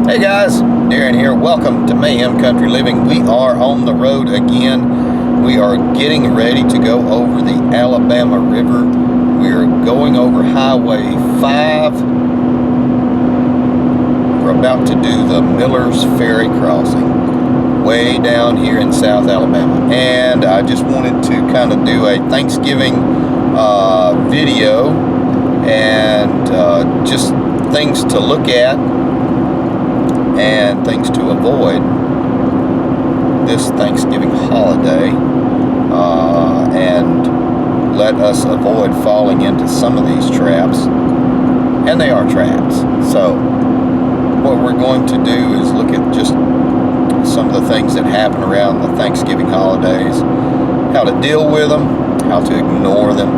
Hey guys, Darren here. Welcome to Mayhem Country Living. We are on the road again. We are getting ready to go over the Alabama River. We are going over Highway 5. We're about to do the Miller's Ferry crossing way down here in South Alabama. And I just wanted to kind of do a Thanksgiving video and just things to look at and things to avoid this Thanksgiving holiday, and let us avoid falling into some of these traps, and they are traps. So what we're going to do is look at just some of the things that happen around the Thanksgiving holidays, how to deal with them, how to ignore them,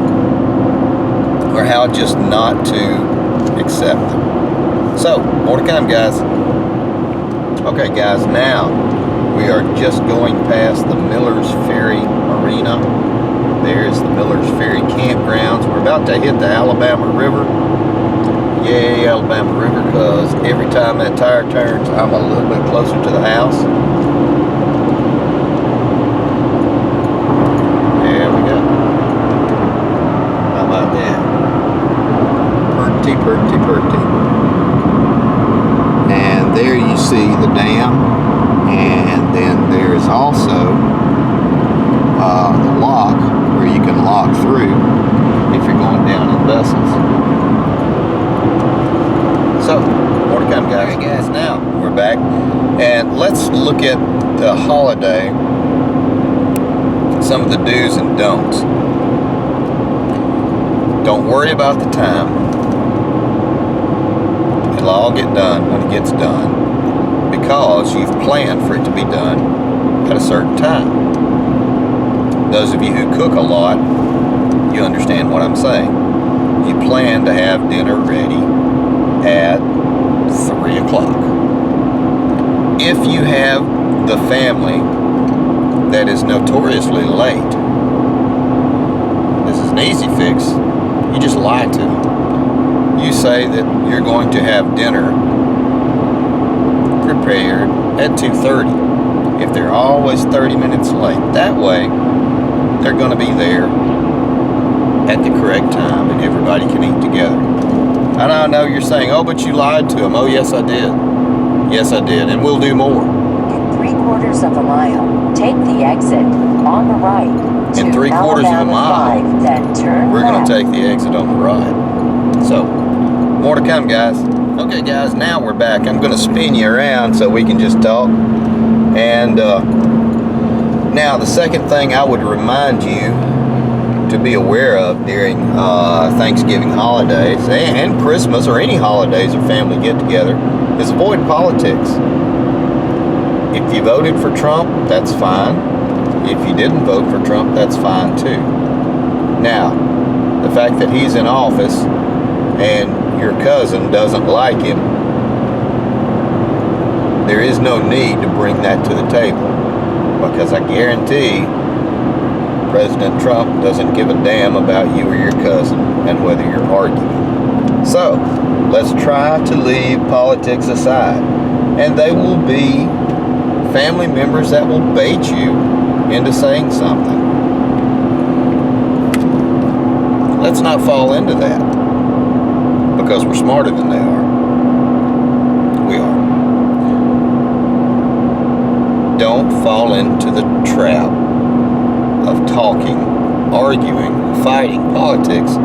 or how just not to accept them. So more to come, guys. Okay guys, now we are just going past the Miller's Ferry Marina. There's the Miller's Ferry campgrounds. We're about to hit the Alabama River. Yay, Alabama River, because every time that tire turns, I'm a little bit closer to the house. There we go. How about that? Pretty, pretty, pretty. And there you see the dam, and then there is also the lock where you can lock through if you're going down in buses. So, more to come, guys. Okay, guys, now we're back, and let's look at the holiday, some of the do's and don'ts. Don't worry about the time. It'll all get done when it gets done, because you've planned for it to be done at a certain time. Those of you who cook a lot, you understand what I'm saying. You plan to have dinner ready at 3 o'clock. If you have the family that is notoriously late, this is an easy fix. You just lie to them. You say that you're going to have dinner prepared at 2:30. If they're always 30 minutes late, that way they're going to be there at the correct time and everybody can eat together. And I know you're saying, oh, but you lied to them. Oh, yes, I did. Yes, I did. And we'll do more. In 3/4 of a mile, take the exit on the right. In 3/4 of a mile, 5, then turn we're going left. to take the exit on the right. So, more to come, guys. Okay, guys, now we're back. I'm going to spin you around so we can just talk. And now, the second thing I would remind you to be aware of during Thanksgiving holidays and Christmas or any holidays or family get-together is avoid politics. If you voted for Trump, that's fine. If you didn't vote for Trump, that's fine too. Now, the fact that he's in office and your cousin doesn't like him, there is no need to bring that to the table, because I guarantee President Trump doesn't give a damn about you or your cousin and whether you're arguing. So, let's try to leave politics aside, and they will be family members that will bait you into saying something. Let's not fall into that, because we're smarter than they are. We are. Don't fall into the trap of talking, arguing, fighting politics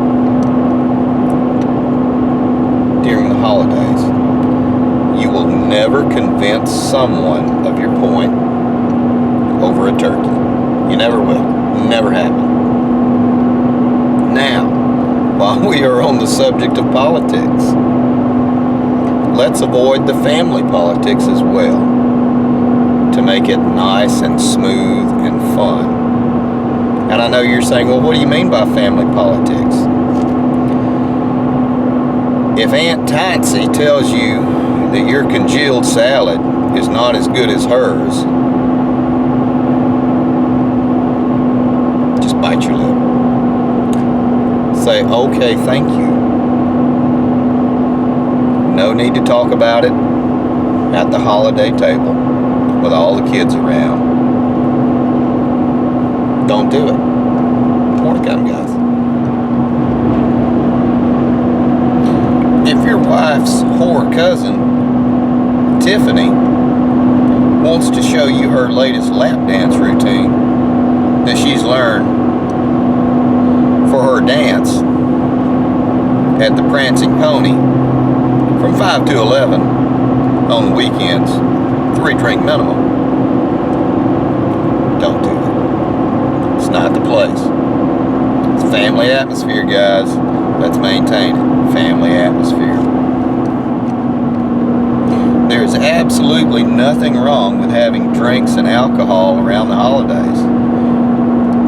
during the holidays. You will never convince someone of your point over a turkey. You never will. Never happen. Now, while we are on the subject of politics, let's avoid the family politics as well, to make it nice and smooth and fun. And I know you're saying, well, what do you mean by family politics? If Aunt Tatsy tells you that your congealed salad is not as good as hers, just bite your lip. Say, okay, thank you. No need to talk about it. at the holiday table with all the kids around. Don't do it. More to come, guys. If your wife's whore cousin, Tiffany, wants to show you her latest lap dance routine that she's learned for her dance at the Prancing Pony from 5 to 11 on the weekends, 3 drink minimum, don't do it. It's not the place. It's family atmosphere, guys. Let's maintain it. Family atmosphere. There's absolutely nothing wrong with having drinks and alcohol around the holidays.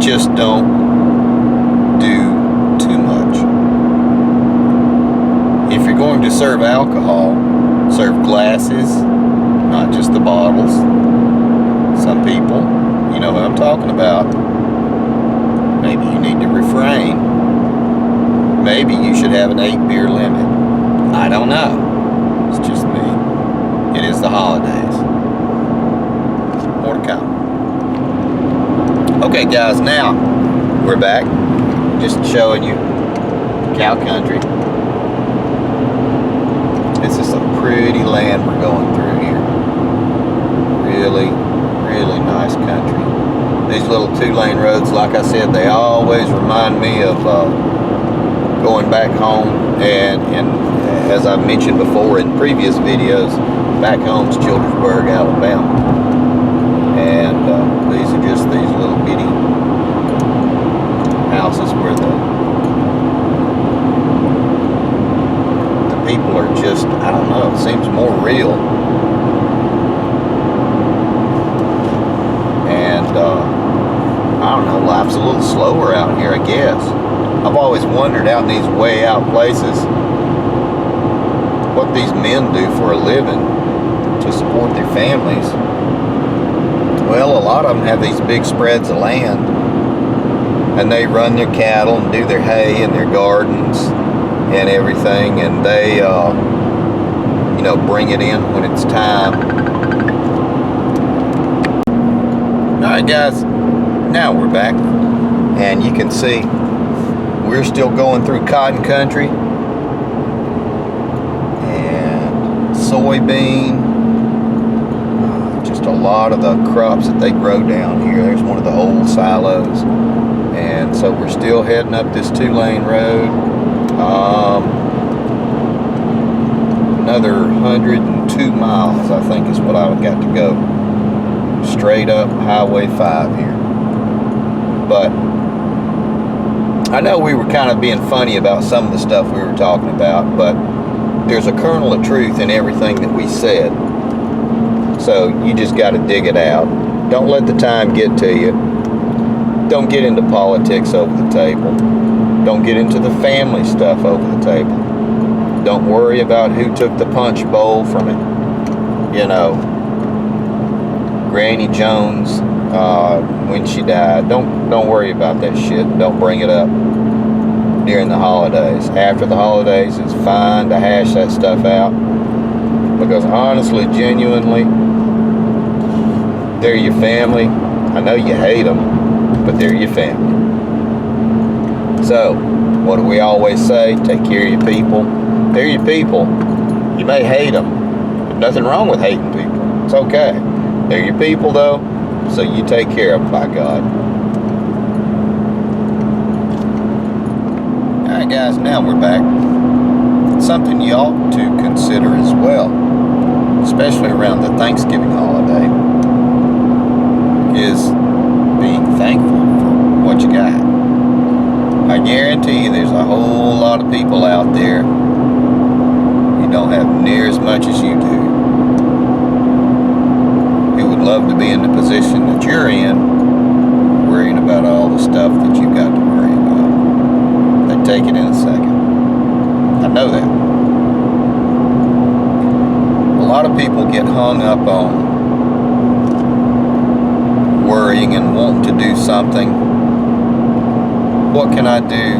Just don't do too much. If you're going to serve alcohol, serve glasses, not just the bottles. Some people, you know what I'm talking about. Maybe you need to refrain. Maybe you should have an 8-beer limit. I don't know. It's just me. It is the holidays. More to come. Okay, guys, now we're back. Just showing you cow country. This is some pretty land we're going through here. Really, really nice country. These little 2-lane roads, like I said, they always remind me of going back home, and as I've mentioned before in previous videos, back home's Childersburg, Alabama. And these are just these little bitty houses where the people are just, I don't know, it seems more real. And I don't know, life's a little slower out here, I guess. I've always wondered out in these way out places what these men do for a living to support their families. Well, a lot of them have these big spreads of land, and they run their cattle and do their hay in their gardens and everything, and they you know, bring it in when it's time. Alright, guys, now we're back, and you can see we're still going through cotton country and soybean. Just a lot of the crops that they grow down here. There's one of the old silos, and so we're still heading up this 2-lane road. Another 102 miles, I think, is what I've got to go. Straight up Highway 5 here. But I know we were kind of being funny about some of the stuff we were talking about, but there's a kernel of truth in everything that we said. So you just got to dig it out. Don't let the time get to you. Don't get into politics over the table. Don't get into the family stuff over the table. Don't worry about who took the punch bowl from it. You know, Granny Jones, when she died. Don't worry about that shit. Don't bring it up during the holidays. After the holidays, it's fine to hash that stuff out, because honestly, genuinely, they're your family. I know you hate them, but they're your family. So, what do we always say? Take care of your people. They're your people. You may hate them. There's nothing wrong with hating people. It's okay. They're your people, though, so you take care of them, by God. Alright, guys, now we're back. Something you ought to consider as well, especially around the Thanksgiving holiday, is being thankful for what you got. I guarantee you there's a whole lot of people out there who don't have near as much as you do, who would love to be in the position that you're in, worrying about all the stuff that you've got to worry about. They'd take it in a second. I know that. A lot of people get hung up on worrying and wanting to do something. What can I do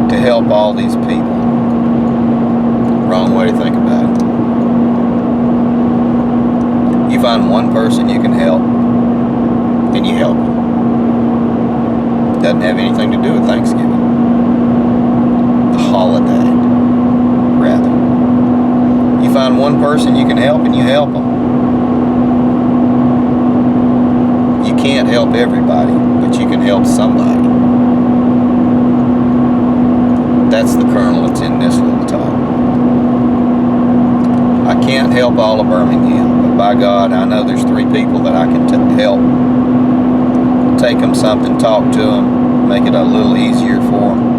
to help all these people? Wrong way to think about it. You find one person you can help, and you help them. Doesn't have anything to do with Thanksgiving. The holiday, rather. You find one person you can help, and you help them. You can't help everybody, but you can help somebody. That's the kernel that's in this little talk. I can't help all of Birmingham, but by God, I know there's 3 people that I can help. Take them something, talk to them, make it a little easier for them.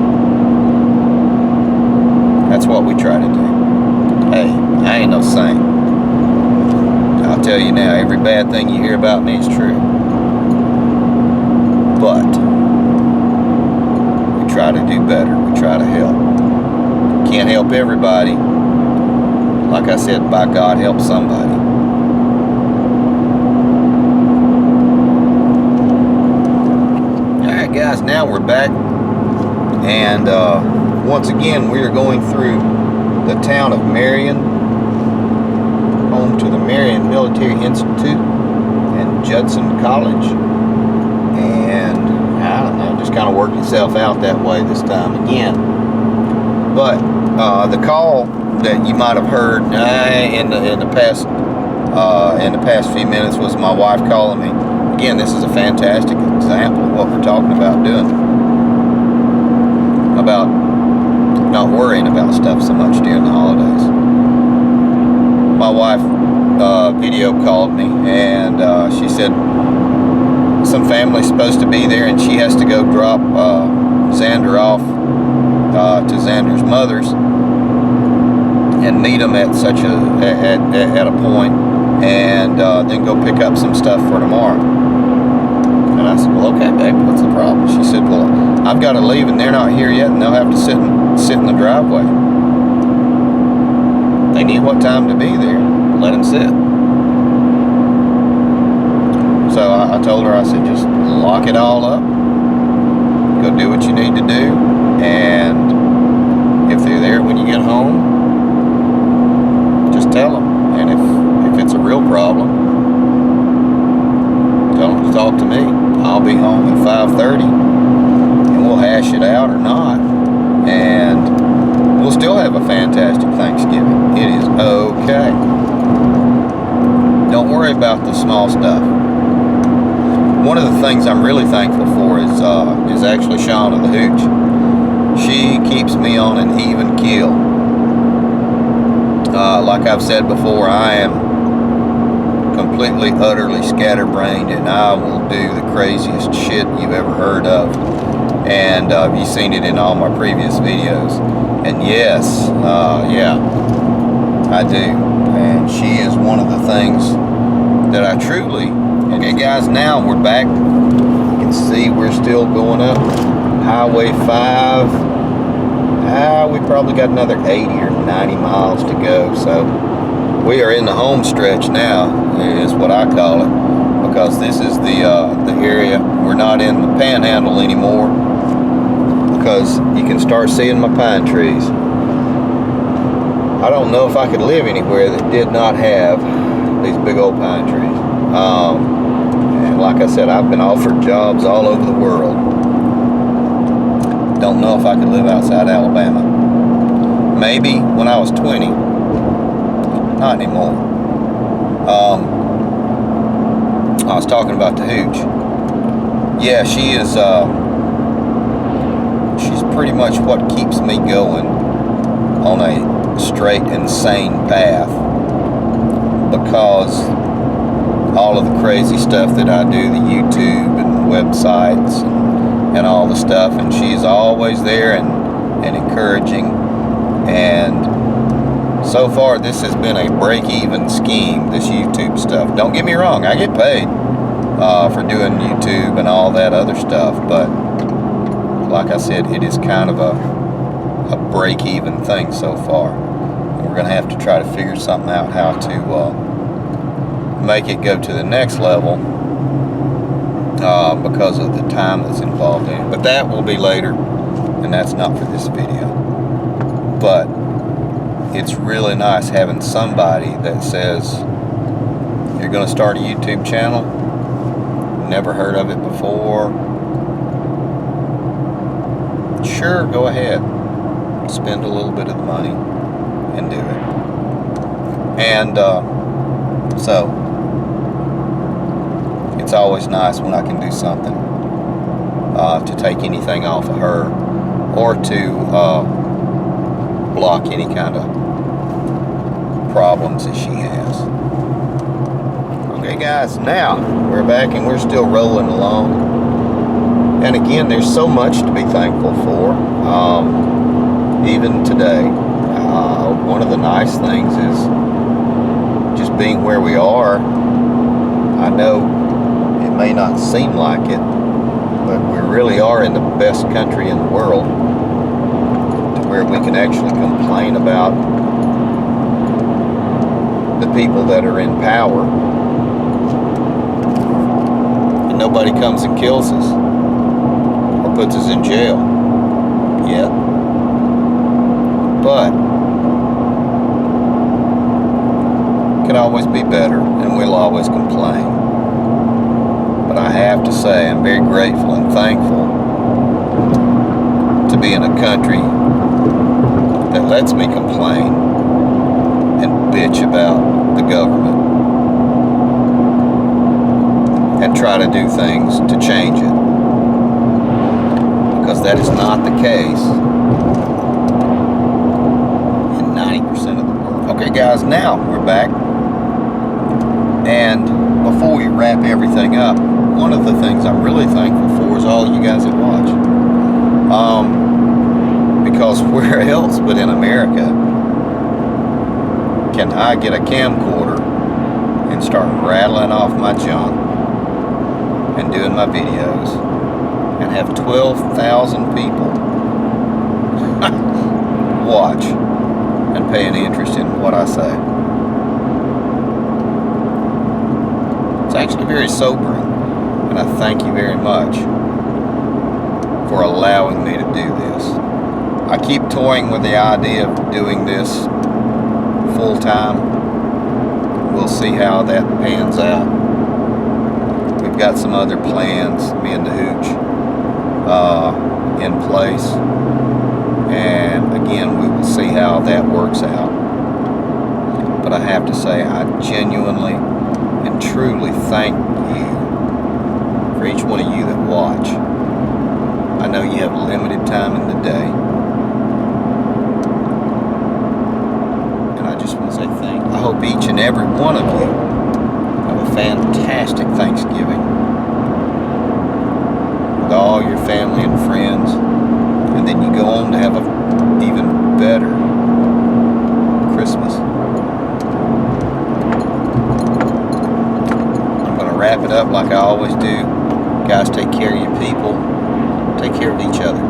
That's what we try to do. Hey, I ain't no saint. I'll tell you now, every bad thing you hear about me is true. But we try to do better. We try to help. Can't help everybody. Like I said, by God, help somebody. Alright guys, now we're back. And once again, we are going through the town of Marion, home to the Marion Military Institute and Judson College. And I don't know, just kind of worked itself out that way this time again. But the call that you might have heard in the past few minutes was my wife calling me. Again, this is a fantastic example of what we're talking about doing. About not worrying about stuff so much during the holidays. My wife video called me, and she said some family's supposed to be there, and she has to go drop Xander off to Xander's mother's and meet them at at a point, and then go pick up some stuff for tomorrow. And I said, well, okay, babe, what's the problem? She said, well, I've got to leave, and they're not here yet, and they'll have to sit in the driveway. They need what time to be there. Let them sit. So I told her, I said, just lock it all up. Go do what you need to do. And if they're there when you get home, just tell them. And if it's a real problem, tell them to talk to me. I'll be home at 5:30, and we'll hash it out or not. And we'll still have a fantastic Thanksgiving. It is okay. Don't worry about the small stuff. One of the things I'm really thankful for is actually Shauna the Hooch. She keeps me on an even keel. Like I've said before, I am completely, utterly scatterbrained, and I will do the craziest shit you've ever heard of. And you've seen it in all my previous videos. And yes, yeah, I do. And she is one of the things that I truly... Okay guys, now we're back. You can see we're still going up Highway 5. We probably got another 80 or 90 miles to go. So we are in the home stretch now, is what I call it. Because this is the area. We're not in the panhandle anymore. Because you can start seeing my pine trees. I don't know if I could live anywhere that did not have these big old pine trees. And like I said, I've been offered jobs all over the world. Don't know if I could live outside Alabama. Maybe when I was 20. Not anymore. I was talking about the Hooch. Yeah, she is, she's pretty much what keeps me going on a straight and sane path, because all of the crazy stuff that I do, the YouTube and the websites and all the stuff, and she's always there and encouraging. And so far this has been a break-even scheme, this YouTube stuff. Don't get me wrong, I get paid for doing YouTube and all that other stuff, but like I said, it is kind of a break-even thing so far. And we're going to have to try to figure something out how to make it go to the next level because of the time that's involved in it. But that will be later, and that's not for this video. But it's really nice having somebody that says, You're going to start a YouTube channel, never heard of it before. Sure, go ahead. Spend a little bit of the money and do it. And so, it's always nice when I can do something to take anything off of her or to block any kind of problems that she has. Okay guys, now we're back and we're still rolling along. And again, there's so much to be thankful for. Even today, one of the nice things is just being where we are. I know it may not seem like it, but we really are in the best country in the world, to where we can actually complain about the people that are in power, and nobody comes and kills us or puts us in jail yet. But can always be better, and we'll always complain. But I have to say, I'm very grateful and thankful to be in a country that lets me complain and bitch about the government and try to do things to change it, because that is not the case in 90% of the world. Okay guys, now we're back, and before we wrap everything up, one of the things I'm really thankful for is all you guys that watch. Because where else but in America can I get a camcorder and start rattling off my junk and doing my videos and have 12,000 people watch and pay an interest in what I say? It's actually very sobering, and I thank you very much for allowing me to do this. I keep toying with the idea of doing this full time. We'll see how that pans out. We've got some other plans, me and the Hooch, in place. And again, we will see how that works out. But I have to say, I genuinely and truly thank you for each one of you that watch. I know you have limited time in the day, and I just want to say thank you. I hope each and every one of you have a fantastic Thanksgiving with all your family and friends, and then you go on to have an even better Christmas. I'm going to wrap it up like I always do. Guys, take care of your people. Take care of each other.